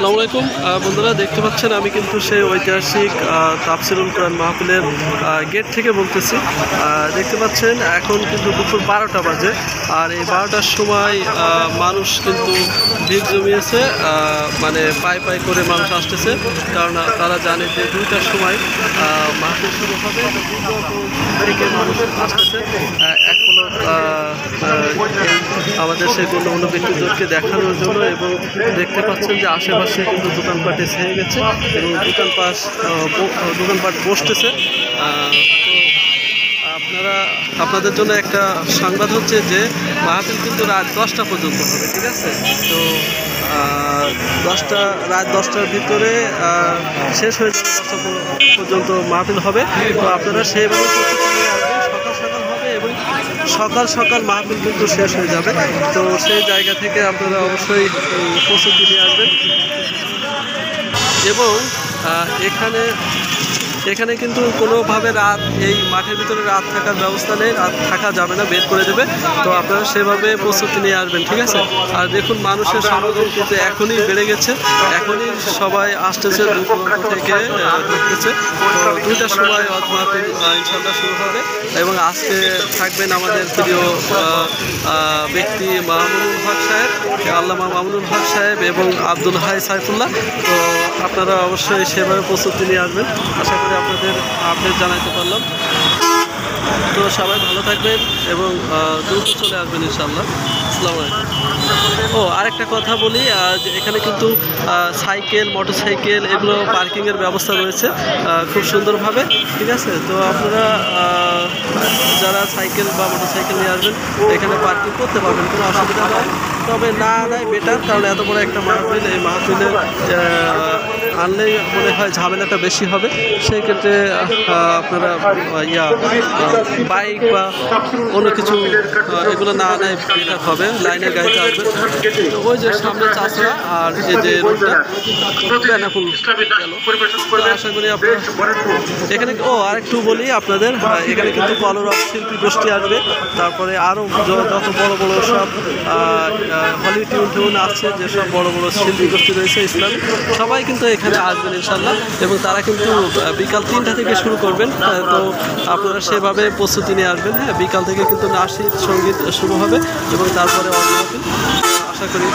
আসসালামু আলাইকুম বন্ধুরা, দেখতে পাচ্ছেন আমি কিন্তু সেই ঐতিহাসিক তাফসিরুল কোরআন মাহফিলের গেট থেকে বলতেছি। দেখতে পাচ্ছেন এখন কিন্তু দুপুর 12টা বাজে, আর এই 12টার সময় মানুষ কিন্তু ভিড় জমিয়েছে, মানে পায়ে পায়ে করে মানুষ আসতেছে, কারণ তারা জানে যে 2টার সময় মাহফিল শুরু হবে। থেকে মানুষ আসতেছে এক হলো আমাদের সেই গণ্যমান্য ব্যক্তিদেরকে দেখানোর জন্য, এবং দেখতে পাচ্ছেন যে আশেপাশে কিন্তু দোকানপাট ছেয়ে গেছে এবং দোকানপাট বসতেছে। তো আপনাদের জন্য একটা সংবাদ হচ্ছে যে মাহফিল কিন্তু রাত 10টা পর্যন্ত হবে, ঠিক আছে? তো রাত 10টার ভিতরে শেষ হয়ে যাবে, 10টা পর্যন্ত মাহফিল হবে। তো আপনারা সেইভাবে সকাল হবে এবং সকাল সকাল মাহফিল কিন্তু শেষ হয়ে যাবে। তো সেই জায়গা থেকে আপনারা অবশ্যই প্রস্তুতি নিয়ে আসবেন। এবং এখানে কিন্তু কোনোভাবে রাত এই মাঠের ভিতরে রাত থাকার ব্যবস্থা নেই, রাত থাকা যাবে না, বের করে দেবে। তো আপনারা সেভাবে প্রস্তুতি নিয়ে আসবেন, ঠিক আছে? আর দেখুন মানুষের সমাগম কিন্তু এখনই বেড়ে গেছে, এখনই সবাই আসতেছে, দূর থেকে ঢুকতেছে। তো 2টার সময় মাহফিল ইনশাআল্লাহ শুরু হবে এবং আজকে থাকবেন আমাদের প্রিয় ব্যক্তি মামুনুল হক সাহেব, আল্লামা মামুনুল হক সাহেব এবং আব্দুল হাই সাইফুল্লাহ। তো আপনারা অবশ্যই সেভাবে প্রস্তুতি নিয়ে আসবেন। আশা করি আপনাদের আপডেট জানাতে পারলাম। তো সবাই ভালো থাকবেন এবং দ্রুত চলে আসবেন ইনশাআল্লাহ। আসসালামু আলাইকুম। আরেকটা কথা বলি, যে এখানে কিন্তু সাইকেল, মোটরসাইকেল এগুলো পার্কিংয়ের ব্যবস্থা রয়েছে খুব সুন্দরভাবে, ঠিক আছে? তো আপনারা যারা সাইকেল বা মোটরসাইকেল নিয়ে আসবেন এখানে পার্কিং করতে পারবেন, কোনো অসুবিধা নয়। তবে না নাই বেটার, কারণ এত বড় একটা মাহফিল, এই মাহফিলে আনলেই মনে হয় ঝামেলাটা বেশি হবে। সেই ক্ষেত্রে আপনারা বাইক বা অন্য কিছু এগুলো না নেয় বেটার হবে, লাইনের গাড়িতে আসবেন। ওই যে সামনে চাষরা আর এই যে রোডটা বেনাফুল গেল। আশা করি আপনারা এখানে আরেকটু বলি আপনাদের, এখানে কিন্তু কলরব শিল্পী গোষ্ঠী আসবে, তারপরে আরও যত বড় বড় সব হলিউড টিউন আছে, যেসব বড় বড় শিল্পী গোষ্ঠী রয়েছে ইসলাম, সবাই কিন্তু এখানে আসবেন ইনশাল্লাহ। এবং তারা কিন্তু বিকাল 3টা থেকে শুরু করবেন। তো আপনারা সেভাবে প্রস্তুতি নিয়ে আসবেন। হ্যাঁ, বিকাল থেকে কিন্তু নাচ সঙ্গীত শুরু হবে এবং তারপরে আশা করি